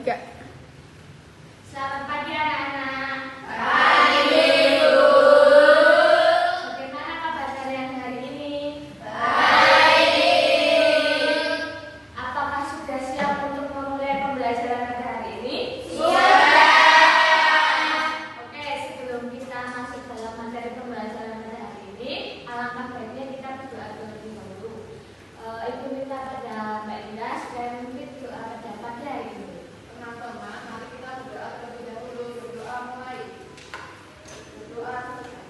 Kak. Selamat pagi anak-anak. Pagi, Bu. Bagaimana kabar kalian hari ini? Baik. Apakah sudah siap untuk memulai pembelajaran pada hari ini? Siap. Oke, sebelum kita masuk dalam materi pembelajaran pada hari ini, alangkah baiknya kita berdoa terlebih dahulu. Ibu minta pada Mbak Indah supaya memimpin doa pada pagi hari ini. Teman-teman, mari kita berdoa terlebih dahulu. Berdoa mulai. Berdoa selesai.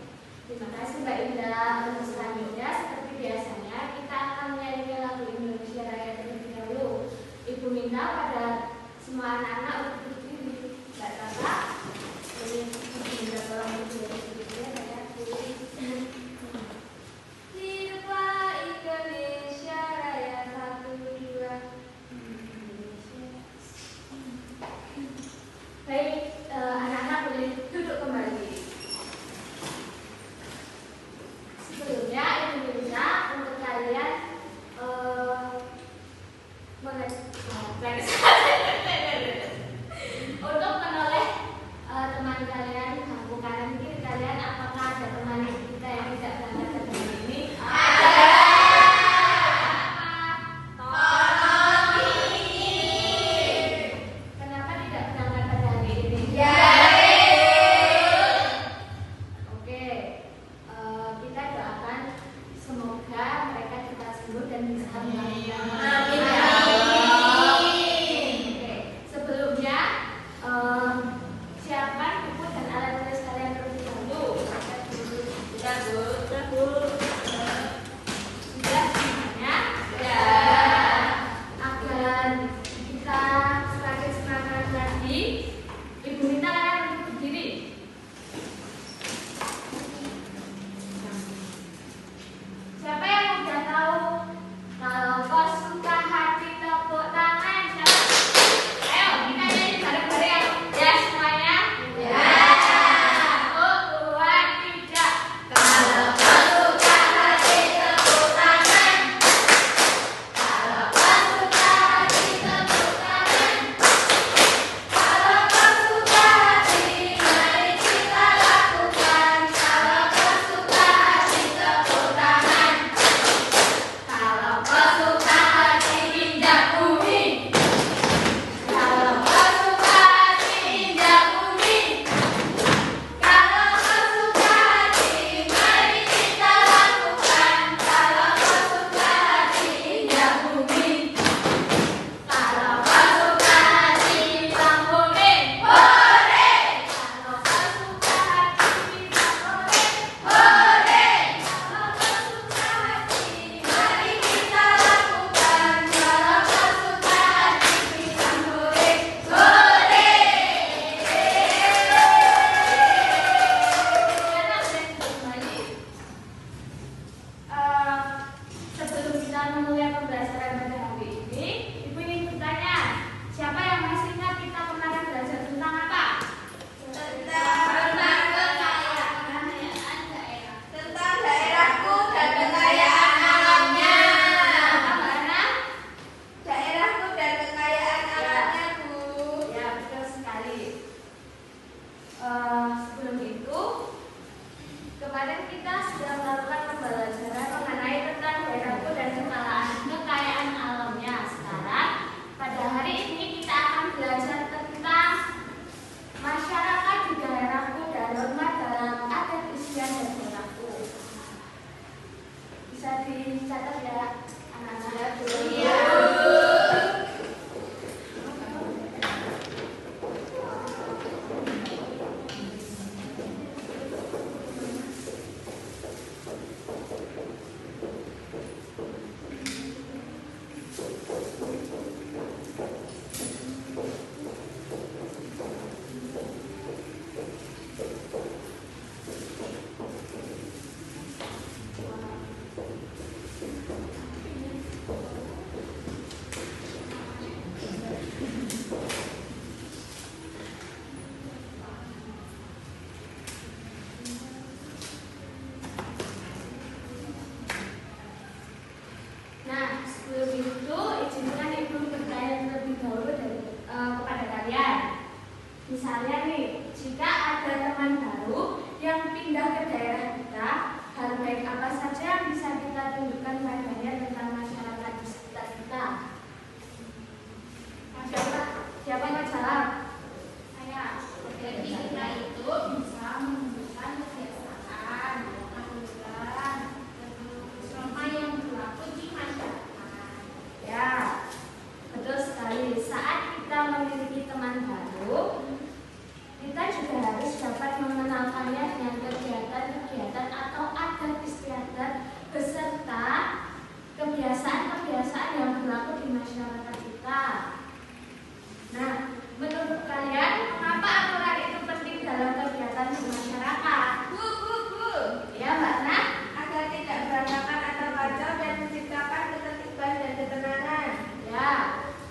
Terima kasih Mbak Indah. Untuk selanjutnya, seperti biasanya, kita akan menyanyi lagu Indonesia Raya terlebih dahulu. Ibu minta pada semua anak-anak untuk berdiri. Mbak Tata, ini Ibu minta tolong berdiri ya, saya pilih. Hiduplah Indonesia Raya 1, 2. Baik, anak-anak boleh duduk kembali. Sebelumnya Ibu minta untuk kalian Misalnya nih, jika ada teman baru yang pindah ke daerah kita, hal baik apa saja yang bisa kita tunjukkan padanya tentang masyarakat di sekitar kita? Siapa yang jawab? Saya. Jadi kita itu bisa menunjukkan kebiasaan, aturan, norma yang berlaku di masyarakat. Ya, betul sekali. Saat kita memiliki teman baru, kita juga harus dapat mengenalkannya dengan kegiatan-kegiatan atau adat istiadat beserta kebiasaan-kebiasaan yang berlaku di masyarakat kita. Nah, menurut kalian mengapa aturan itu penting dalam kegiatan di masyarakat? Bu. Ya, Mbak Nah? Agar tidak berantakan atau kacau dan menciptakan ketertiban dan ketenangan. Ya,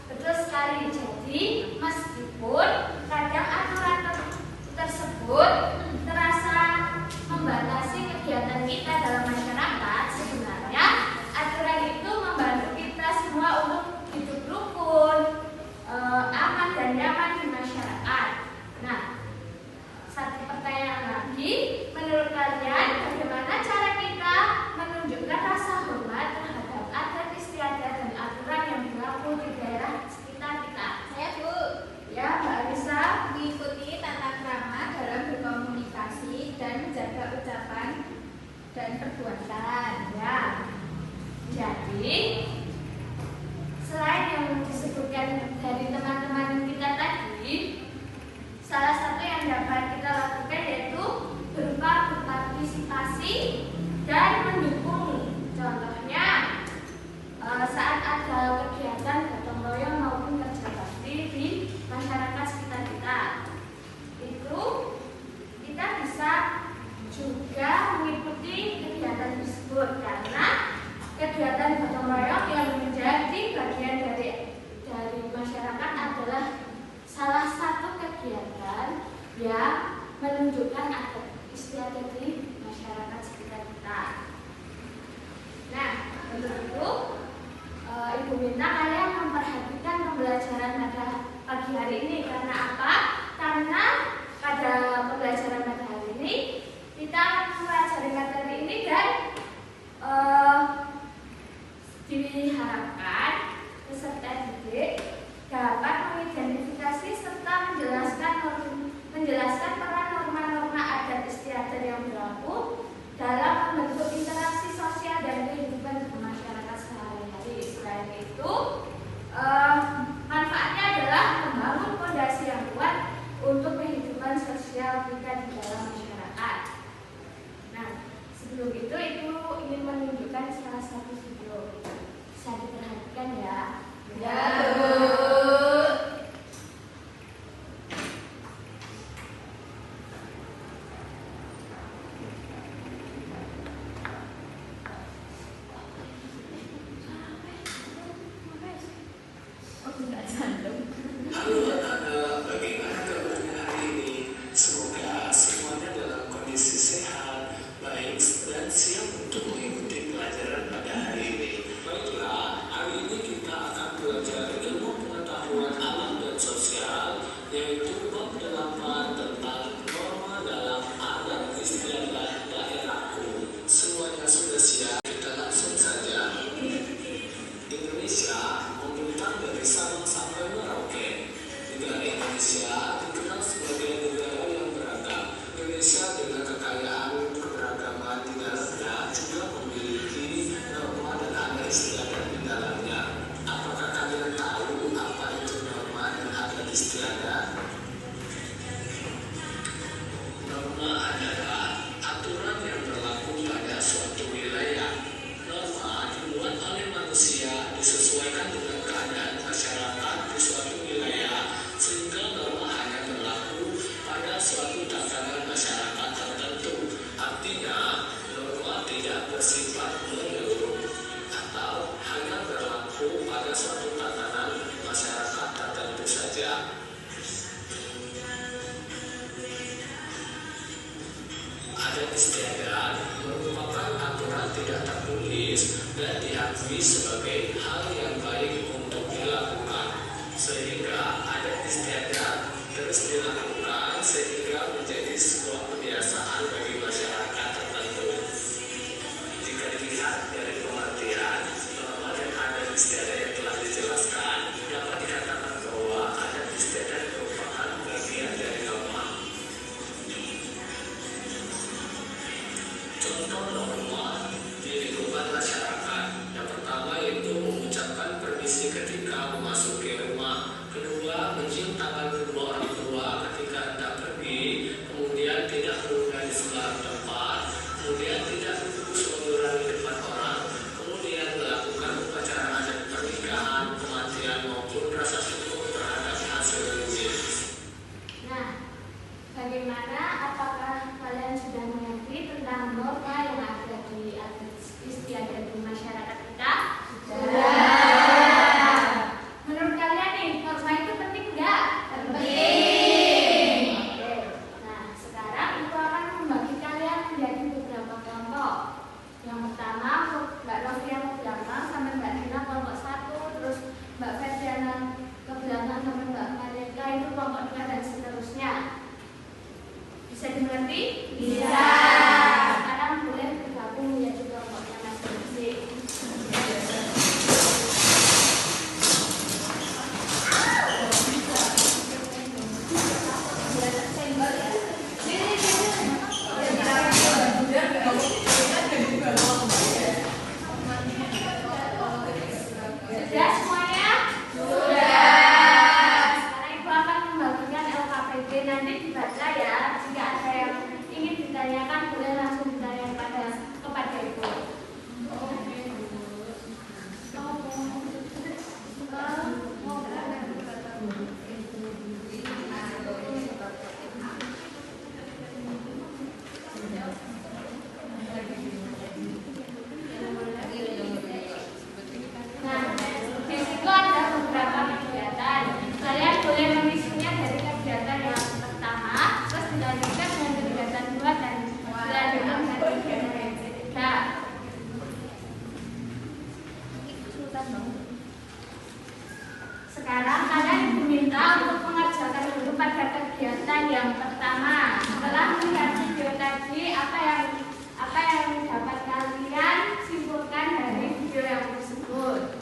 betul sekali. Jadi, meskipun kadang aturan tersebut terasa membatasi kegiatan kita dalam masyarakat, sebenarnya aturan itu membantu kita semua untuk hidup rukun, aman dan nyaman di masyarakat. Nah, satu pertanyaan lagi, menurut kalian bagaimana cara kita menunjukkan rasa hormat terhadap adat istiadat dan aturan yang berlaku di daerah sekitar kita? Saya Bu, Ya, Mbak Alisa. mengikuti tata krama dalam berkomunikasi dan menjaga ucapan dan perbuatan. Ya, jadi selain yang disebutkan dari teman-teman kita tadi, salah satu yang dapat kita lakukan yaitu berupa berpartisipasi dan mendukung. Contohnya, saat ada kegiatan gotong royong maupun kerja bakti di masyarakat sekitar kita, itu kita bisa juga mengikuti kegiatan tersebut karena kegiatan gotong royong yang menjadi bagian dari masyarakat adalah salah satu kegiatan yang menunjukkan adat istiadat di masyarakat sekitar kita. Nah, untuk itu Ibu minta kalian memperhatikan pembelajaran pada pagi hari ini. Karena apa? Karena pada pembelajaran pada hari ini kita mempelajari materi ini dan diharapkan peserta didik dapat mengidentifikasi serta menjelaskan peran norma-norma adat istiadat yang berlaku dalam membentuk interaksi sosial dan kehidupan masyarakat sehari-hari. Selain itu, manfaatnya adalah membangun fondasi yang kuat untuk kehidupan sosial kita di dalam masyarakat. Nah, sebelum itu Ibu ingin menunjukkan salah satu video. Bisa diperhatikan ya. Ya, Bu. Halo anak-anak, bagaimana kabarnya hari ini? Semoga semuanya dalam kondisi sehat, baik, dan siap untuk mengikuti pelajaran pada hari ini. Baiklah, hari ini kita akan belajar ilmu pengetahuan alam dan sosial, yaitu bab 8 tentang norma dalam adat istiadat daerahku. Semuanya sudah siap, kita langsung saja. Indonesia membentang dari Sabang sampai Merauke. Negara Indonesia dikenal sebagai negara yang beragam. Indonesia dengan kekayaan keberagaman di dalamnya juga memiliki norma dan adat istiadat di dalamnya. Apakah kalian tahu apa itu norma dan adat istiadat? Norma adalah aturan yang berlaku pada suatu wilayah. Norma dibuat oleh manusia disesuaikan dengan keadaan masyarakat di suatu wilayah, sehingga norma hanya berlaku pada suatu tatanan masyarakat tertentu. Artinya, norma tidak bersifat menyeluruh atau hanya berlaku pada suatu tatanan masyarakat tertentu saja. Adat istiadat merupakan aturan tidak tertulis dan diakui sebagai hal yang baik untuk dilakukan, sehingga adat istiadat terus dilakukan sehingga menjadi sebuah kebiasaan bagi masyarakat tertentu. Jika dilihat dari pengertian norma yang ada istiadat yang telah dijelaskan, dapat dikatakan bahwa adat istiadat merupakan bagian dari norma. Contoh norma di lingkungan masyarakat. Yang pertama yaitu mengucapkan permisi ketika memasuki rumah. Kedua, mencium tangan kedua orang tua ketika hendak pergi. Kemudian tidak menunda di sebelah tempat. Kemudian tidak duduk selonjoran di depan orang. Kemudian melakukan upacara adat pernikahan, kematian maupun rasa syukur terhadap hasil ujian. Nah, bagaimana? Apakah kalian sudah mengerti tentang norma yang ada di adat istiadat di masyarakat kita? Sudah. Menurut kalian nih, norma itu penting nggak? Penting. Oke. Nah, sekarang Ibu akan membagi kalian menjadi beberapa kelompok. Yang pertama, Mbak Novia ke belakang sampai Mbak Dina kelompok 1, terus Mbak Febriana ke belakang sampai Mbak Marika itu kelompok 2 dan seterusnya. Bisa dimengerti? Bisa. Sekarang boleh bergabung menjadi kelompoknya masing-masing. Sudah semuanya? Sudah. Sekarang Ibu akan membagikan LKPD, nanti dibaca ya. Jika ada yang ingin ditanyakan boleh langsung ditanyakan kepada Ibu. Nah, di situ ada beberapa kegiatan. Kalian boleh mengisinya dari kegiatan yang pertama, terus dilanjutkan dengan kegiatan 2 dan dilanjutkan dengan kegiatan yang ketiga. Sekarang kalian diminta untuk mengerjakan dulu pada kegiatan yang pertama. Setelah melihat video tadi, apa yang dapat kalian simpulkan dari video yang tersebut?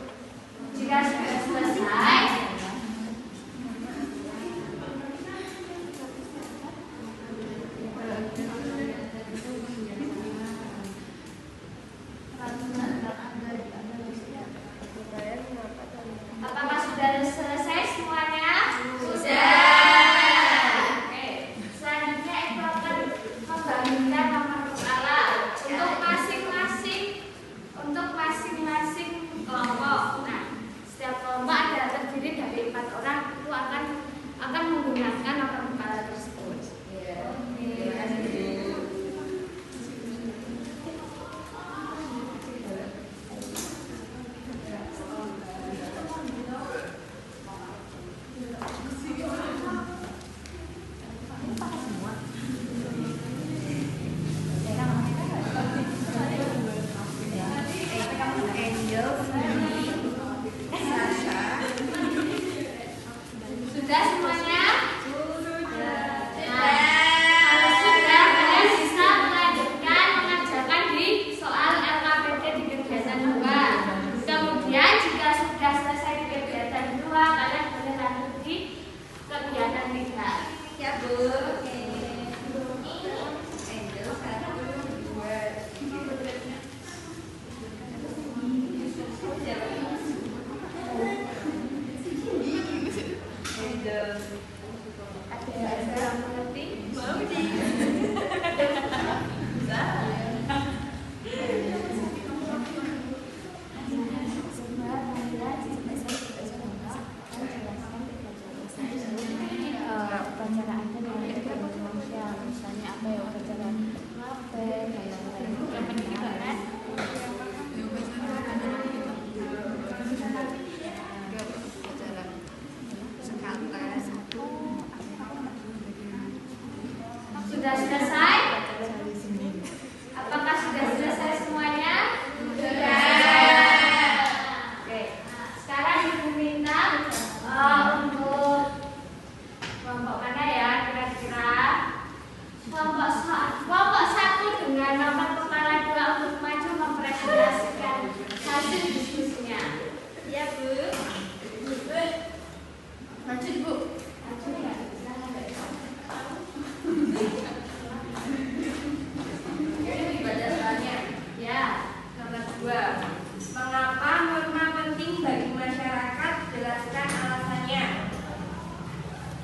Jika sudah selesai, apakah sudah selesai semuanya? Sudah. Oke. Selanjutnya Ibu akan membagikan nomor kepala untuk masing-masing kelompok. Nah, setiap kelompok ada terdiri dari 4 orang, itu akan menggunakan nomor kepala tersebut. Sudah semuanya? Nah, kalau sudah, kalian bisa melanjutkan mengerjakan di soal LKPD di kegiatan 2. Kemudian jika sudah selesai di kegiatan 2, kalian boleh lanjut di kegiatan 3. Ya, Bu. Ada yang mengerti? Upacara adat yang ada di Indonesia, misalnya apa ya, upacara ngapel, kayak pendidikan.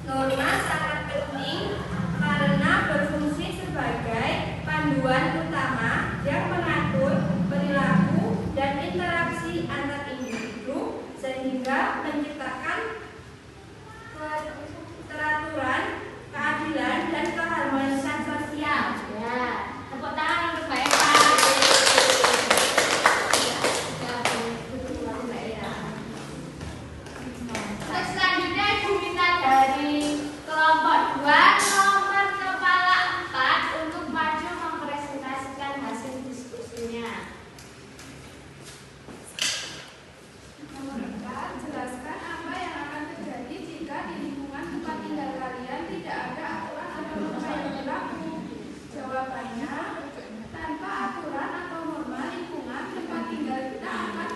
Norma sangat penting karena berfungsi sebagai panduan utama yang mengatur perilaku dan interaksi antar individu sehingga menciptakan keteraturan, keadilan, dan keharmonisan sosial. Ya, tepuk tangan untuk Mbak Eva. Untuk selanjutnya Ibu minta dari kelompok 2 nomor kepala 4 untuk maju mempresentasikan hasil diskusinya. Nomor 4, jelaskan apa yang akan terjadi jika di lingkungan tempat tinggal kalian tidak ada aturan atau norma yang berlaku. Jawabannya, tanpa aturan atau norma lingkungan tempat tinggal kita akan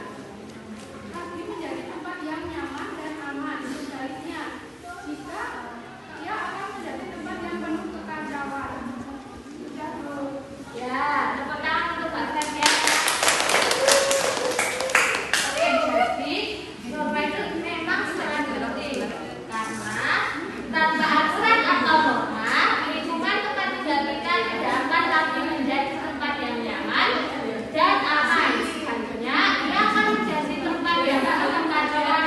lagi menjadi tempat yang nyaman dan aman. Sebaliknya, jika ia akan menjadi tempat yang penuh kekacauan. Sudah, Bu. Ya, tepuk tangan untuk Mbak Febian. Oke, jadi norma itu memang sangat penting karena tanpa aturan atau norma lingkungan tempat tinggal kita tidak akan lagi menjadi tempat yang nyaman dan aman. Selanjutnya, ia akan menjadi tempat yang penuh kekacauan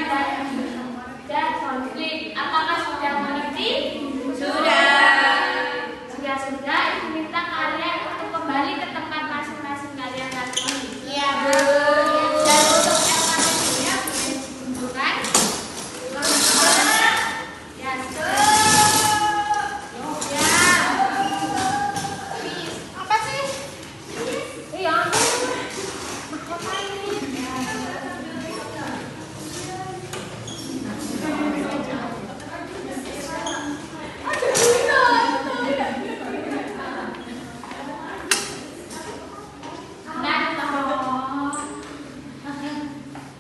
dan konflik. Apakah sudah mengerti? Jika sudah, Ibu minta kalian untuk kembali ke tempat masing-masing kalian lagi. Iya, Bu. Dan untuk evaluasinya boleh ditunjukkan. Ya, apa sih? Iya, apa ini?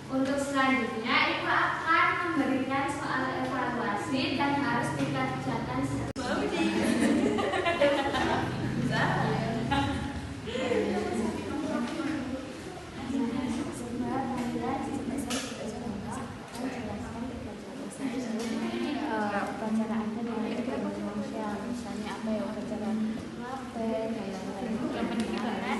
Untuk selanjutnya, Ibu akan memberikan soal evaluasi dan harus dikerjakan upacara ada dari Indonesia, misalnya apa ya, upacara ngapen kayak yang penting juga kan.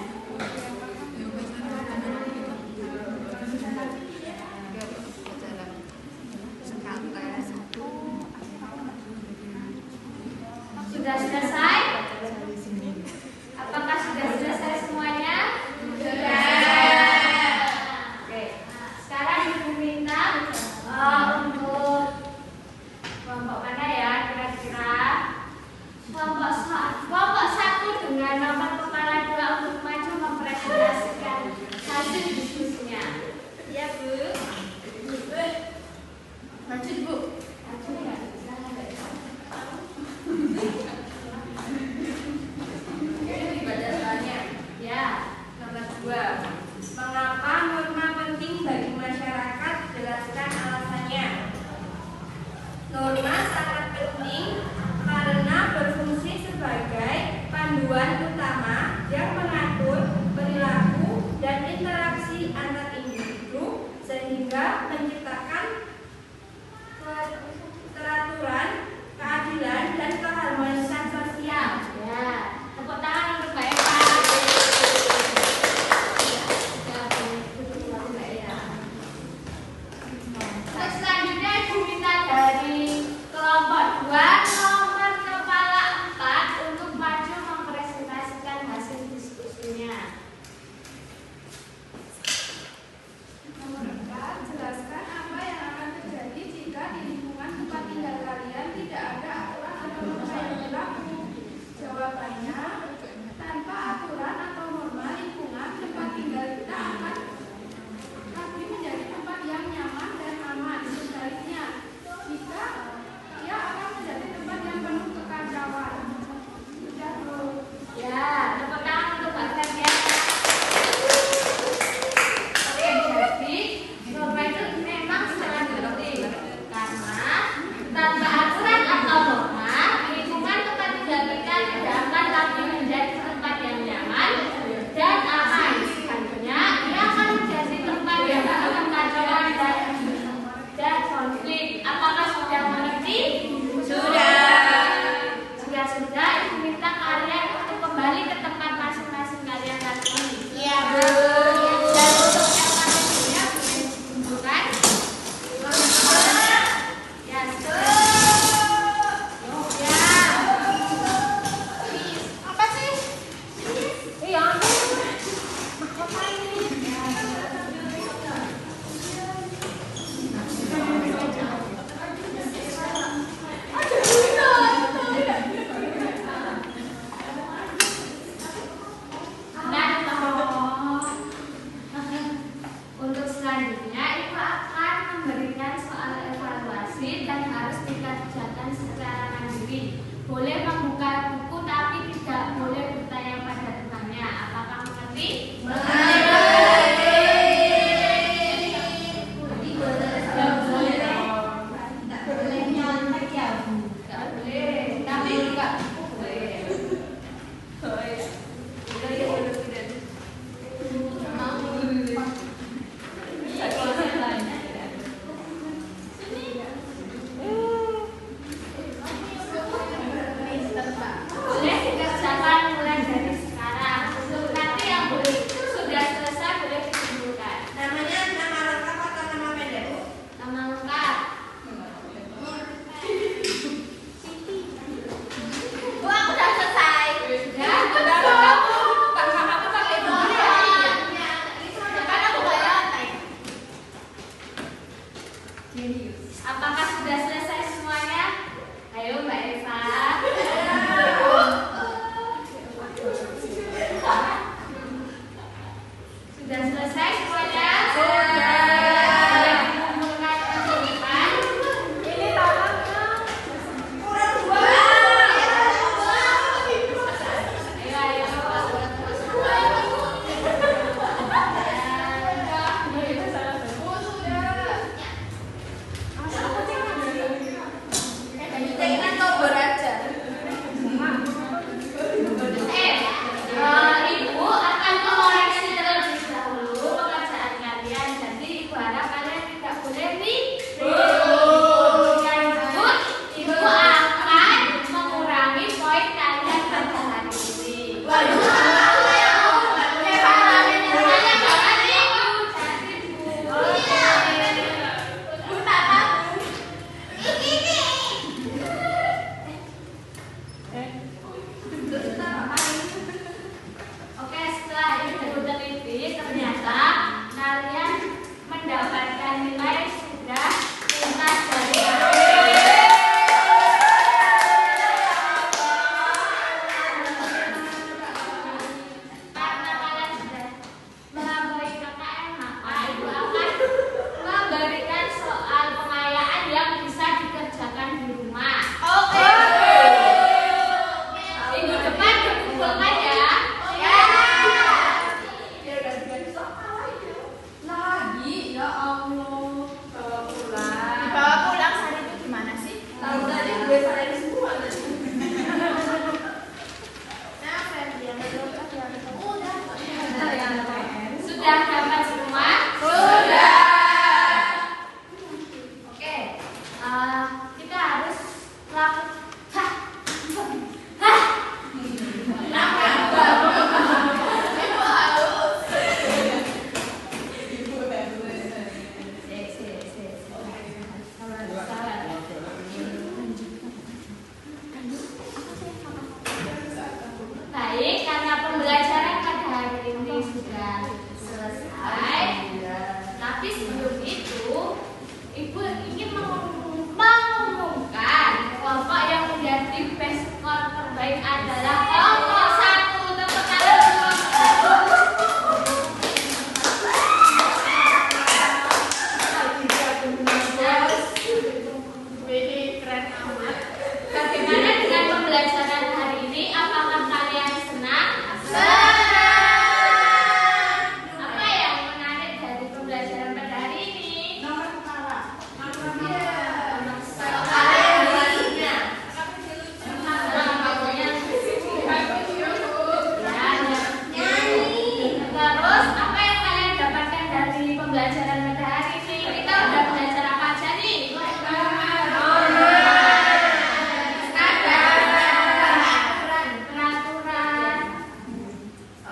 Sudah selesai? Apakah sudah selesai semuanya? Sudah. Oke. Sekarang Ibu minta untuk kelompok mana ya kira-kira? Kelompok 1 dengan nomor kepala 2 untuk maju mempresentasikan hasil diskusinya. Ya, Bu. Maju, Bu. Maju ya. Dibaca soalnya. Ya. Nomor 2. Mengapa norma penting bagi masyarakat? Jelaskan alasannya. Norma sangat penting karena berfungsi sebagai panduan utama yang mengatur perilaku dan interaksi antar individu sehingga menciptakan keteraturan, keadilan, dan keharmonisan sosial. Ya. Tepuk tangan untuk Mbak Eva. Untuk selanjutnya Ibu minta dari kelompok 2 boleh membuka buku tapi tidak boleh bertanya pada temannya. Apakah mengerti? Boleh dikerjakan mulai dari sekarang. Nanti yang sudah selesai boleh dikumpulkan. Namanya nama lengkap atau nama pendek, Bu? Nama lengkap. Bu, aku udah selesai. Ya, udah kamu pakai buku ya. Kan aku nggak nyantai. Apakah sudah selesai semuanya? Ayo Mbak Eva. Sudah selesai semuanya? Sudah. Dikumpulkan kesimpulan. Ini tangannya. Kurang dua. Ayo. Jangan tombol aja. Ibu akan mengoreksi terlebih dahulu pekerjaan kalian. Jadi Ibu harap kalian tidak boleh ribut. Yang ribut, Ibu akan mengurangi poin kalian pada hari ini. Oke, setelah Ibu teliti, ternyata kalian mendapatkan nilai sudah lintas dari karena kalian sudah melampaui KKM, maka Ibu akan memberikan soal pengayaan yang bisa dikerjakan di rumah. Oke. Minggu depan dikumpulkan ya. Lagi, ya Allah. Bawa pulang. Dibawa pulang hari itu gimana sih? Tahu tadi gue salahin semua. Nah, Ferdi yang udah. Sudah dapat semua? Sudah. Oke. Kita harus lakukan. Baik, karena pembelajaran pada hari ini sudah selesai. Tapi sebelum itu, Ibu ingin mengumumkan kelompok yang menjadi best score terbaik adalah kelompok 1. Tepuk tangan. Bagaimana dengan pembelajaran hari ini? Apakah kalian senang? Apa yang menarik dari pembelajaran pada hari ini? Terus apa yang kalian dapatkan dari pembelajaran pada hari ini? Kita udah belajar apa aja nih? Peraturan.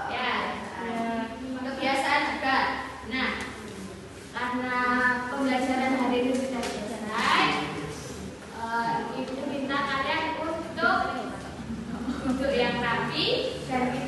Ya, kebiasaan juga. Nah, karena pembelajaran hari ini sudah selesai, Ibu minta kalian untuk duduk yang rapi dan kita